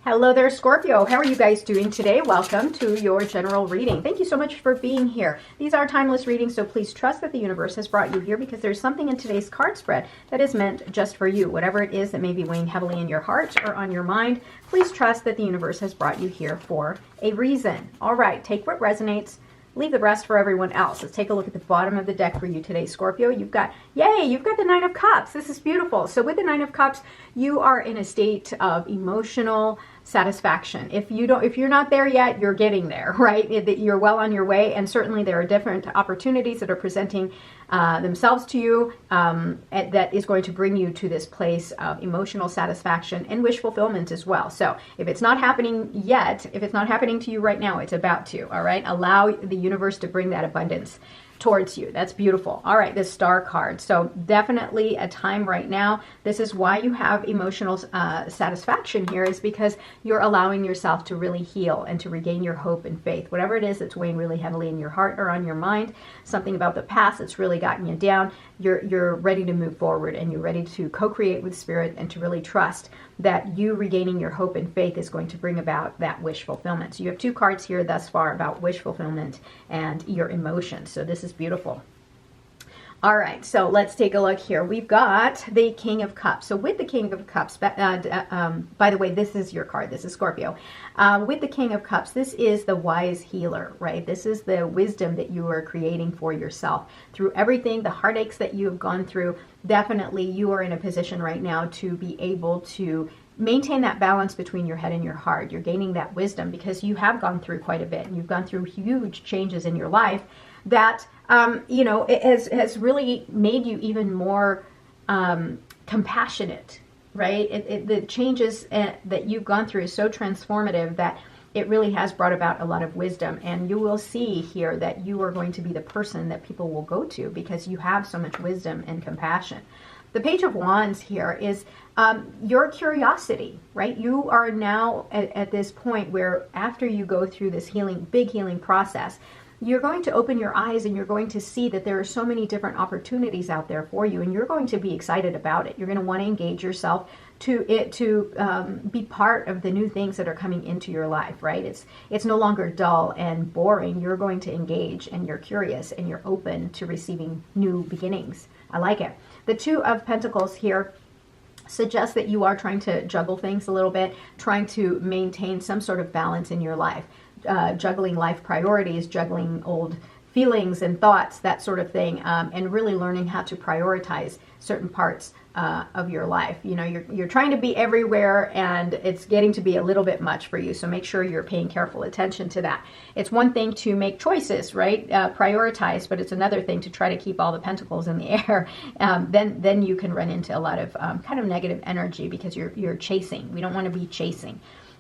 Hello there, Scorpio. How are you guys doing today? Welcome to your general reading. Thank you so much for being here. These are timeless readings, so please trust that the universe has brought you here because there's something in today's card spread that is meant just for you. Whatever it is that may be weighing heavily in your heart or on your mind, please trust that the universe has brought you here for a reason. All right, take what resonates. Leave the rest for everyone else. Let's take a look at the bottom of the deck for you today, Scorpio. You've got the Nine of Cups. This is beautiful. So with the Nine of Cups, you are in a state of emotional satisfaction. If you're not there yet, you're getting there, right? You're well on your way, and certainly there are different opportunities that are presenting themselves to you that is going to bring you to this place of emotional satisfaction and wish fulfillment as well. So if it's not happening yet, if it's not happening to you right now, it's about to, all right? Allow the universe to bring that abundance towards you. That's beautiful. All right, this Star card. So definitely a time right now. This is why you have emotional satisfaction here, is because you're allowing yourself to really heal and to regain your hope and faith. Whatever it is that's weighing really heavily in your heart or on your mind, something about the past that's really gotten you down, you're ready to move forward and you're ready to co-create with Spirit and to really trust that you regaining your hope and faith is going to bring about that wish fulfillment. So you have two cards here thus far about wish fulfillment and your emotions. So this is beautiful. All right, so let's take a look here. We've got the King of Cups. So with the King of Cups, by the way, this is your card. This is Scorpio. With the King of Cups, this is the wise healer, right? This is the wisdom that you are creating for yourself. Through everything, the heartaches that you have gone through, definitely you are in a position right now to be able to maintain that balance between your head and your heart. You're gaining that wisdom because you have gone through quite a bit, and you've gone through huge changes in your life that it has really made you even more compassionate, right? The changes that you've gone through is so transformative that it really has brought about a lot of wisdom. And you will see here that you are going to be the person that people will go to because you have so much wisdom and compassion. The Page of Wands here is your curiosity, right? You are now at this point where after you go through this big healing process, you're going to open your eyes and you're going to see that there are so many different opportunities out there for you, and you're going to be excited about it. You're going to want to engage yourself to be part of the new things that are coming into your life, right? It's no longer dull and boring. You're going to engage, and you're curious, and you're open to receiving new beginnings. I like it. The Two of Pentacles here suggests that you are trying to juggle things a little bit, trying to maintain some sort of balance in your life. Juggling life priorities, juggling old feelings and thoughts, that sort of thing, and really learning how to prioritize certain parts of your life. You know, you're trying to be everywhere, and it's getting to be a little bit much for you. So make sure you're paying careful attention to that. It's one thing to make choices, right? Prioritize, but it's another thing to try to keep all the pentacles in the air. Then you can run into a lot of kind of negative energy because you're chasing. We don't want to be chasing.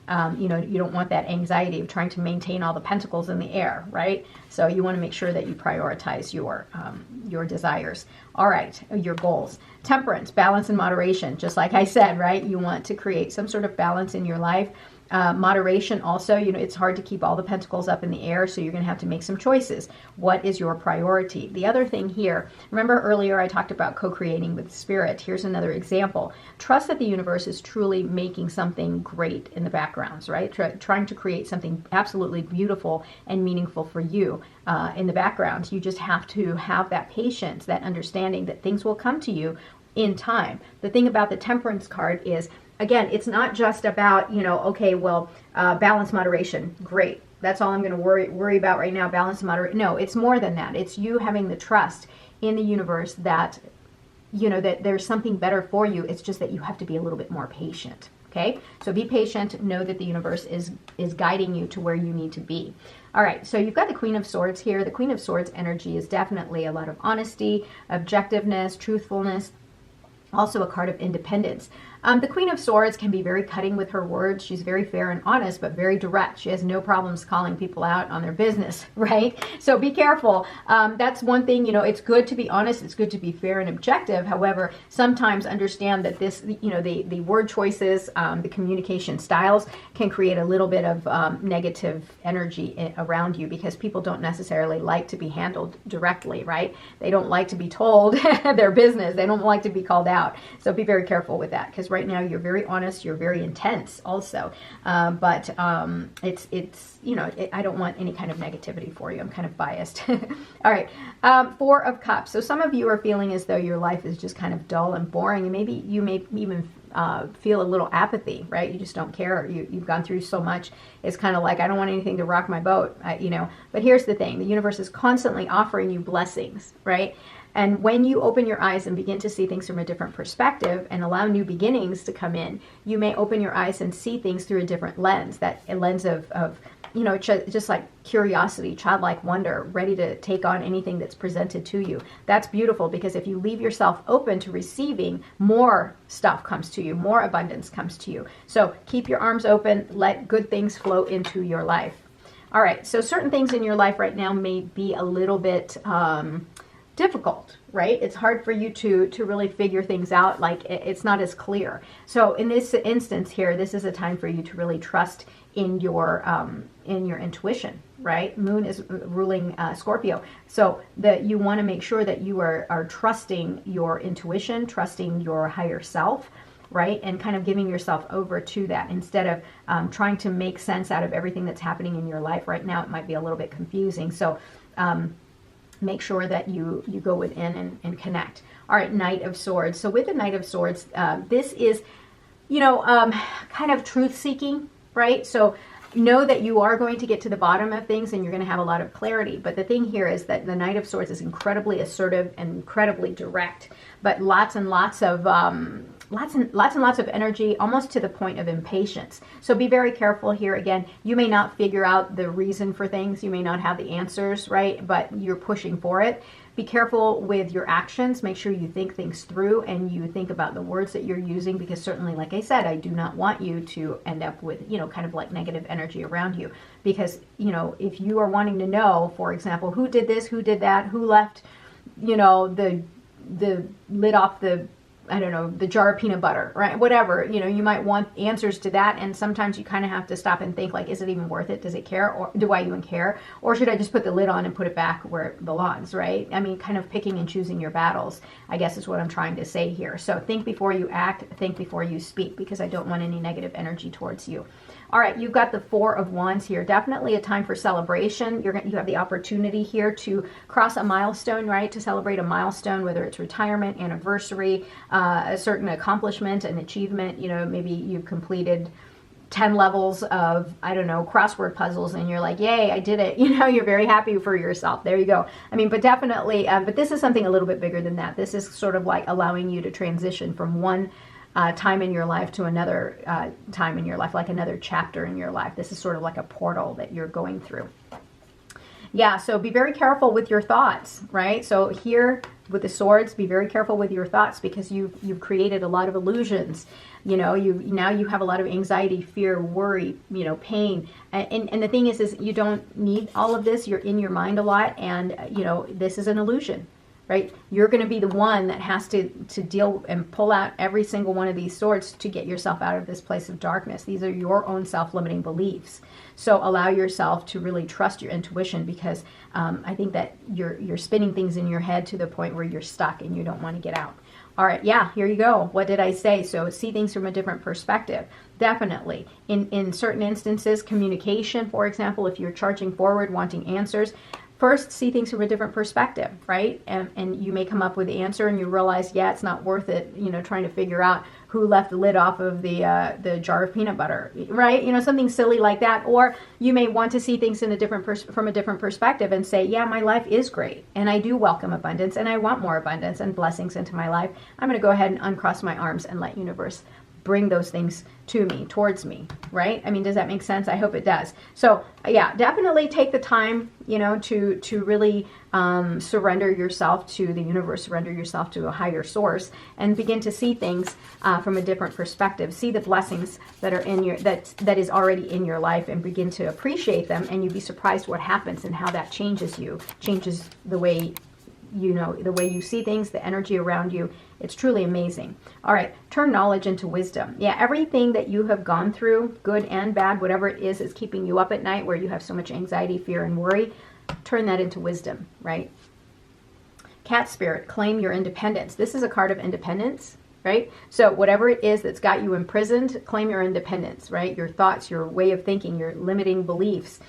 You don't want that anxiety of trying to maintain all the pentacles in the air, right? So you want to make sure that you prioritize your desires. All right, your goals. Temperance, balance and moderation, just like I said, right? You want to create some sort of balance in your life. Moderation also, it's hard to keep all the pentacles up in the air, so you're going to have to make some choices. What is your priority? The other thing here, remember earlier I talked about co-creating with Spirit. Here's another example. Trust that the universe is truly making something great in the backgrounds, right? Trying to create something absolutely beautiful and meaningful for you in the background. You just have to have that patience, that understanding that things will come to you in time. The thing about the Temperance card is, again, it's not just about, balance, moderation. Great. That's all I'm going to worry about right now, balance and moderation. No, it's more than that. It's you having the trust in the universe that, that there's something better for you. It's just that you have to be a little bit more patient. Okay? So be patient. Know that the universe is guiding you to where you need to be. All right, so you've got the Queen of Swords here. The Queen of Swords energy is definitely a lot of honesty, objectiveness, truthfulness, also a card of independence. The Queen of Swords can be very cutting with her words. She's very fair and honest, but very direct. She has no problems calling people out on their business, right? So be careful. That's one thing, it's good to be honest. It's good to be fair and objective. However, sometimes understand that this, the word choices, the communication styles can create a little bit of negative energy around you because people don't necessarily like to be handled directly, right? They don't like to be told their business. They don't like to be called out. So be very careful with that, because right now. You're very honest. You're very intense also. But it's I don't want any kind of negativity for you. I'm kind of biased. All right. Four of Cups. So some of you are feeling as though your life is just kind of dull and boring. And maybe you may even feel a little apathy, right? You just don't care. You've gone through so much. It's kind of like, I don't want anything to rock my boat, But here's the thing. The universe is constantly offering you blessings, right? And when you open your eyes and begin to see things from a different perspective and allow new beginnings to come in, you may open your eyes and see things through a different lens, a lens of just like curiosity, childlike wonder, ready to take on anything that's presented to you. That's beautiful, because if you leave yourself open to receiving, more stuff comes to you, more abundance comes to you. So keep your arms open, let good things flow into your life. All right, so certain things in your life right now may be a little bit difficult, right? It's hard for you to really figure things out. Like it's not as clear. So in this instance here, this is a time for you to really trust in your intuition, right? Moon is ruling Scorpio. So that you want to make sure that you are trusting your intuition, trusting your higher self, right? And kind of giving yourself over to that instead of trying to make sense out of everything that's happening in your life right now. It might be a little bit confusing. So make sure that you go within and connect. All right, Knight of Swords. So with the Knight of Swords, this is, kind of truth-seeking, right? So know that you are going to get to the bottom of things and you're going to have a lot of clarity. But the thing here is that the Knight of Swords is incredibly assertive and incredibly direct, but lots and lots of energy, almost to the point of impatience. So be very careful here. Again, you may not figure out the reason for things. You may not have the answers, right? But you're pushing for it. Be careful with your actions. Make sure you think things through and you think about the words that you're using, because certainly, like I said, I do not want you to end up with, kind of like negative energy around you. Because, if you are wanting to know, for example, who did this, who did that, who left, the lid off the jar of peanut butter, right? Whatever, you might want answers to that. And sometimes you kind of have to stop and think, like, is it even worth it? Does it care? Or do I even care? Or should I just put the lid on and put it back where it belongs, right? I mean, kind of picking and choosing your battles, I guess is what I'm trying to say here. So think before you act, think before you speak, because I don't want any negative energy towards you. All right, you've got the Four of Wands here. Definitely a time for celebration. You have the opportunity here to cross a milestone, right? To celebrate a milestone, whether it's retirement, anniversary, a certain accomplishment, an achievement. Maybe you've completed 10 levels of, crossword puzzles, and you're like, yay, I did it. You're very happy for yourself. There you go. But definitely, but this is something a little bit bigger than that. This is sort of like allowing you to transition from one time in your life to another time in your life, like another chapter in your life. This is sort of like a portal that you're going through. Yeah, so be very careful with your thoughts, right? So here with the swords, be very careful with your thoughts, because you've created a lot of illusions. Now you have a lot of anxiety, fear, worry, pain. And the thing is you don't need all of this. You're in your mind a lot, and this is an illusion. Right? You're going to be the one that has to deal and pull out every single one of these swords to get yourself out of this place of darkness. These are your own self-limiting beliefs. So allow yourself to really trust your intuition, because I think that you're spinning things in your head to the point where you're stuck and you don't want to get out. All right, yeah, here you go. What did I say? So see things from a different perspective. Definitely. In certain instances, communication, for example, if you're charging forward, wanting answers, first, see things from a different perspective, right? And you may come up with the answer and you realize, yeah, it's not worth it, trying to figure out who left the lid off of the jar of peanut butter, right? Something silly like that. Or you may want to see things in from a different perspective and say, yeah, my life is great. And I do welcome abundance, and I want more abundance and blessings into my life. I'm going to go ahead and uncross my arms and let universe bring those things to me, towards me, right? Does that make sense? I hope it does. So yeah, definitely take the time, to really surrender yourself to the universe, surrender yourself to a higher source, and begin to see things from a different perspective. See the blessings that are in that is already in your life, and begin to appreciate them. And you'd be surprised what happens and how that changes the way the way you see things, the energy around you. It's truly amazing. All right, turn knowledge into wisdom. Yeah, everything that you have gone through, good and bad, whatever it is keeping you up at night, where you have so much anxiety, fear, and worry, turn that into wisdom, right? Cat spirit, claim your independence. This is a card of independence, right? So whatever it is that's got you imprisoned, claim your independence, right? Your thoughts, your way of thinking, your limiting beliefs,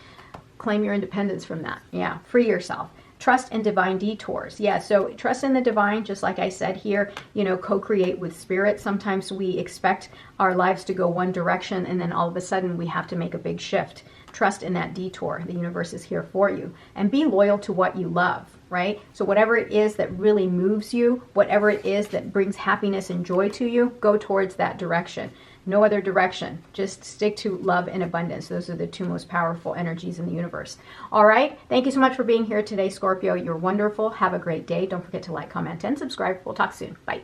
claim your independence from that. Yeah, free yourself. Trust in divine detours. Yeah, so trust in the divine, just like I said here, you know, co-create with spirit. Sometimes we expect our lives to go one direction and then all of a sudden we have to make a big shift. Trust in that detour. The universe is here for you. And be loyal to what you love, right? So whatever it is that really moves you, whatever it is that brings happiness and joy to you, go towards that direction. No other direction. Just stick to love and abundance. Those are the two most powerful energies in the universe. All right. Thank you so much for being here today, Scorpio. You're wonderful. Have a great day. Don't forget to like, comment, and subscribe. We'll talk soon. Bye.